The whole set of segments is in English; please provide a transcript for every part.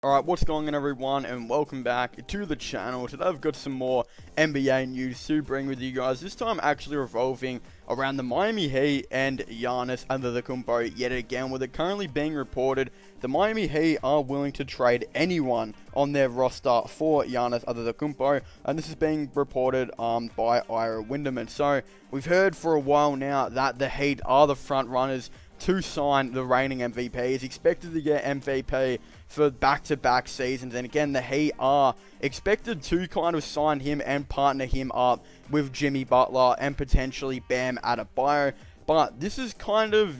Alright, what's going on everyone, and welcome back to the channel. Today I've got some more NBA news to bring with you guys. This time actually revolving around the Miami Heat and Giannis Antetokounmpo yet again, with it currently being reported the Miami Heat are willing to trade anyone on their roster for Giannis Antetokounmpo, and this is being reported by Ira Winderman. So we've heard for a while now that the Heat are the front runners to sign the reigning MVP. He's expected to get MVP for back-to-back seasons, and again, the Heat are expected to kind of sign him and partner him up with Jimmy Butler and potentially Bam Adebayo. But this is kind of,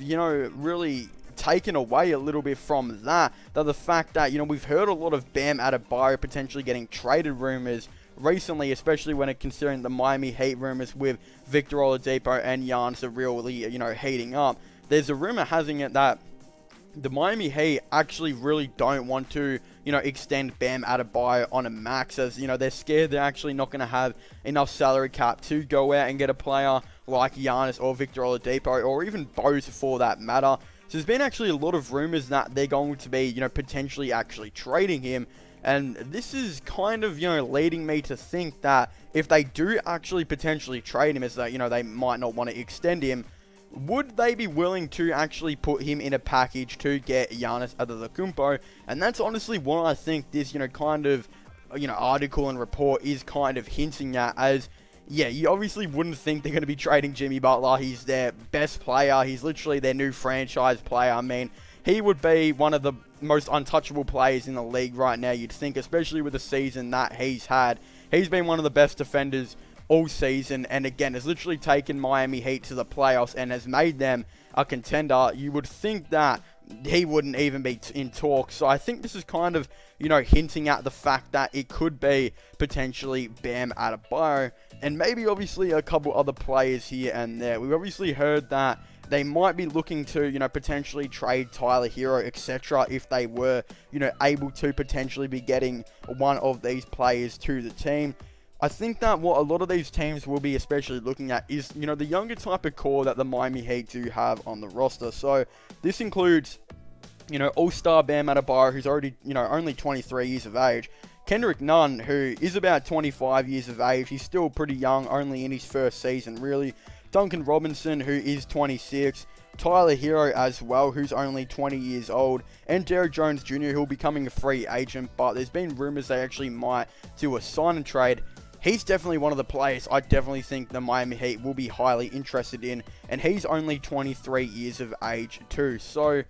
really taken away a little bit from that. The fact that, we've heard a lot of Bam Adebayo potentially getting traded rumors recently, especially when considering the Miami Heat rumors with Victor Oladipo and Giannis are really, heating up. There's a rumor having it that the Miami Heat actually really don't want to, extend Bam Adebayo on a max, as, they're scared they're actually not going to have enough salary cap to go out and get a player like Giannis or Victor Oladipo, or even both for that matter. So there's been actually a lot of rumors that they're going to be, potentially actually trading him. And this is kind of, leading me to think that if they do actually potentially trade him, is that, they might not want to extend him. Would they be willing to actually put him in a package to get Giannis Antetokounmpo? And that's honestly what I think this, kind of, article and report is kind of hinting at, as, yeah, you obviously wouldn't think they're going to be trading Jimmy Butler. He's their best player. He's literally their new franchise player. I mean, he would be one of the most untouchable players in the league right now, you'd think, especially with the season that he's had. He's been one of the best defenders all season, and again, has literally taken Miami Heat to the playoffs and has made them a contender. You would think that he wouldn't even be in talk. So I think this is kind of, hinting at the fact that it could be potentially Bam Adebayo, and maybe obviously a couple other players here and there. We've obviously heard that they might be looking to, potentially trade Tyler Hero, etc., if they were, able to potentially be getting one of these players to the team. I think that what a lot of these teams will be especially looking at is, the younger type of core that the Miami Heat do have on the roster. So this includes, all-star Bam Adebayo, who's already, only 23 years of age. Kendrick Nunn, who is about 25 years of age. He's still pretty young, only in his first season, really. Duncan Robinson, who is 26. Tyler Hero as well, who's only 20 years old, and Derrick Jones Jr., who'll be becoming a free agent, but there's been rumors they actually might do a sign and trade. He's definitely one of the players I definitely think the Miami Heat will be highly interested in, and he's only 23 years of age too. So,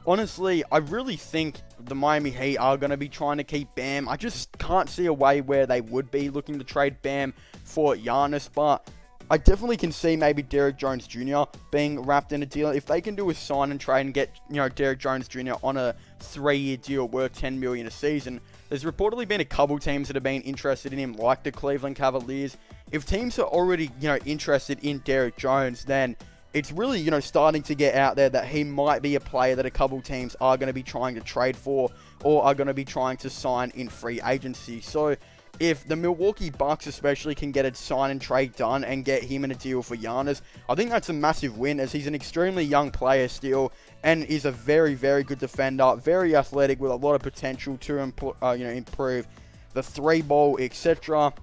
honestly, I really think the Miami Heat are going to be trying to keep Bam. I just can't see a way where they would be looking to trade Bam for Giannis, but I definitely can see maybe Derrick Jones Jr. being wrapped in a deal. If they can do a sign and trade and get, Derrick Jones Jr. on a 3-year deal worth $10 million a season, there's reportedly been a couple teams that have been interested in him, like the Cleveland Cavaliers. If teams are already, interested in Derrick Jones, then it's really, starting to get out there that he might be a player that a couple teams are going to be trying to trade for, or are going to be trying to sign in free agency. So if the Milwaukee Bucks especially can get a sign and trade done and get him in a deal for Giannis, I think that's a massive win, as he's an extremely young player still, and is a very, very good defender, very athletic, with a lot of potential to improve the three ball, etc.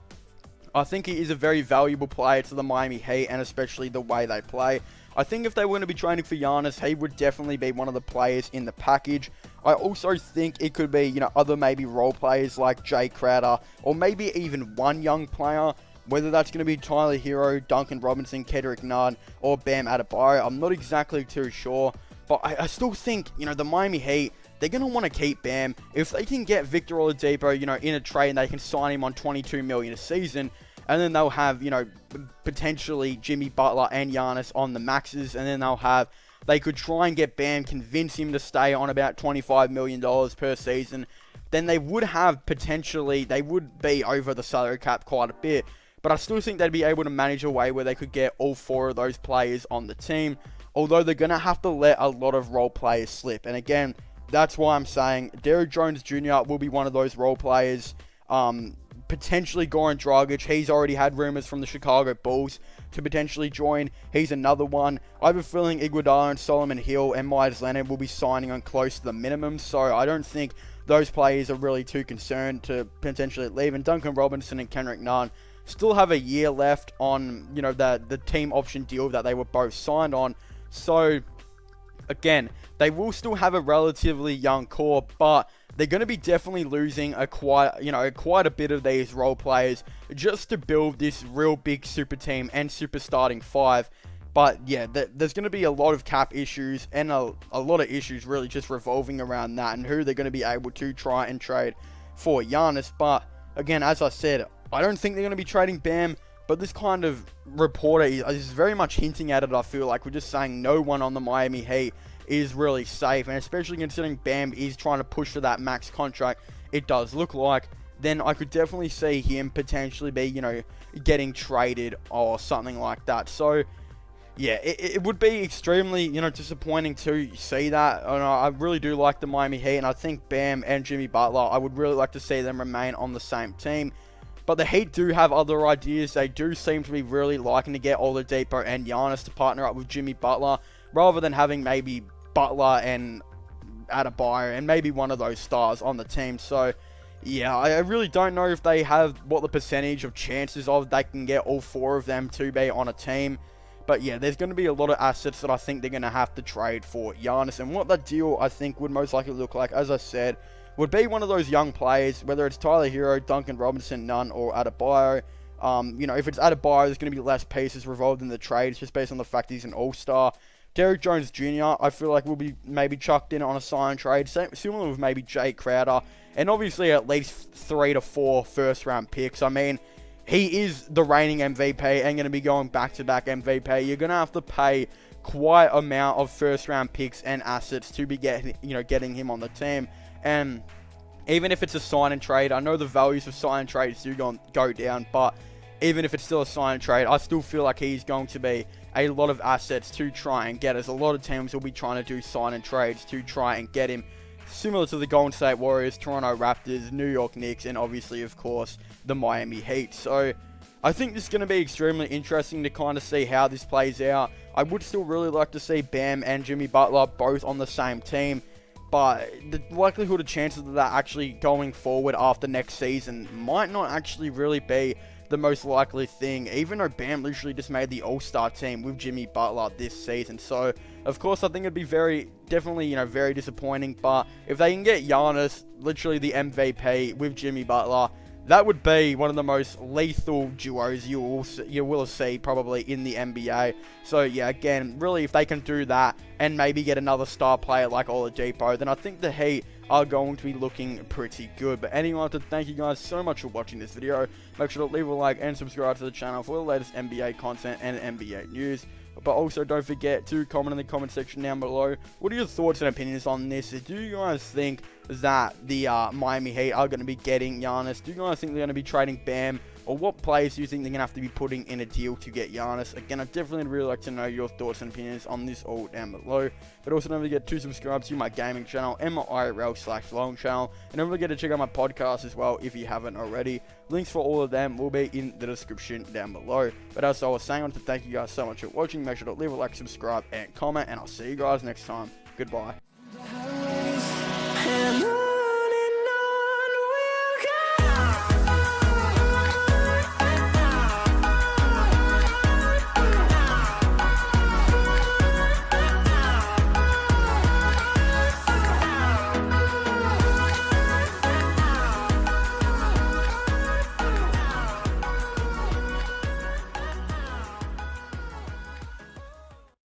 I think he is a very valuable player to the Miami Heat, and especially the way they play. I think if they were going to be training for Giannis, he would definitely be one of the players in the package. I also think it could be, other maybe role players like Jay Crowder, or maybe even one young player, whether that's going to be Tyler Hero, Duncan Robinson, Kendrick Nunn, or Bam Adebayo. I'm not exactly too sure, but I still think, the Miami Heat, they're going to want to keep Bam. If they can get Victor Oladipo, in a trade, and they can sign him on $22 million a season, and then they'll have, potentially Jimmy Butler and Giannis on the maxes, and then they could try and get Bam, convince him to stay on about $25 million per season, then they would have they would be over the salary cap quite a bit. But I still think they'd be able to manage a way where they could get all four of those players on the team, although they're going to have to let a lot of role players slip. And again, that's why I'm saying Derrick Jones Jr. will be one of those role players. potentially Goran Dragic. He's already had rumors from the Chicago Bulls to potentially join. He's another one. I have a feeling Iguodala and Solomon Hill and Myers Leonard will be signing on close to the minimum, so I don't think those players are really too concerned to potentially leave. And Duncan Robinson and Kendrick Nunn still have a year left on, you know, the team option deal that they were both signed on. So again, they will still have a relatively young core, but they're going to be definitely losing quite a bit of these role players just to build this real big super team and super starting five. But yeah, there's going to be a lot of cap issues and a lot of issues really just revolving around that and who they're going to be able to try and trade for Giannis. But again, as I said, I don't think they're going to be trading Bam, but this kind of reporter is very much hinting at it. I feel like we're just saying no one on the Miami Heat is really safe, and especially considering Bam is trying to push for that max contract, it does look like, then I could definitely see him potentially be, you know, getting traded or something like that. So yeah, it would be extremely, you know, disappointing to see that. And I really do like the Miami Heat, and I think Bam and Jimmy Butler, I would really like to see them remain on the same team. But the Heat do have other ideas. They do seem to be really liking to get Oladipo and Giannis to partner up with Jimmy Butler, rather than having maybe Butler and Adebayo and maybe one of those stars on the team. So yeah, I really don't know if they have what the percentage of chances of they can get all four of them to be on a team. But yeah, there's going to be a lot of assets that I think they're going to have to trade for Giannis. And what that deal, I think, would most likely look like, as I said, would be one of those young players, whether it's Tyler Hero, Duncan Robinson, Nunn, or Adebayo. You know, if it's Adebayo, there's going to be less pieces revolved in the trades, just based on the fact he's an all-star. Derrick Jones Jr., I feel like will be maybe chucked in on a sign trade, similar with maybe Jay Crowder, and obviously at least 3 to 4 first-round picks. I mean, he is the reigning MVP and going to be going back-to-back MVP. You're going to have to pay quite an amount of first-round picks and assets to be getting him on the team. And even if it's a sign and trade, I know the values of sign and trades do go down, but even if it's still a sign and trade, I still feel like he's going to be a lot of assets to try and get, as a lot of teams will be trying to do sign and trades to try and get him, similar to the Golden State Warriors, Toronto Raptors, New York Knicks, and obviously, of course, the Miami Heat. So I think this is going to be extremely interesting to kind of see how this plays out. I would still really like to see Bam and Jimmy Butler both on the same team, but the likelihood of chances of that actually going forward after next season might not actually really be the most likely thing, even though Bam literally just made the All-Star team with Jimmy Butler this season. So, of course, I think it'd be definitely, very disappointing, but if they can get Giannis, literally the MVP, with Jimmy Butler, that would be one of the most lethal duos you will see probably in the NBA. So yeah, again, really, if they can do that and maybe get another star player like Oladipo, then I think the Heat are going to be looking pretty good. But anyway, I want to thank you guys so much for watching this video. Make sure to leave a like and subscribe to the channel for the latest NBA content and NBA news. But also, don't forget to comment in the comment section down below. What are your thoughts and opinions on this? Do you guys think that the Miami Heat are going to be getting Giannis? Do you guys think they're going to be trading Bam? Or what players do you think they're going to have to be putting in a deal to get Giannis? Again, I'd definitely really like to know your thoughts and opinions on this all down below. But also don't forget to subscribe to my gaming channel and my IRL/vlogging channel. And don't forget to check out my podcast as well if you haven't already. Links for all of them will be in the description down below. But as I was saying, I want to thank you guys so much for watching. Make sure to leave a like, subscribe, and comment. And I'll see you guys next time. Goodbye.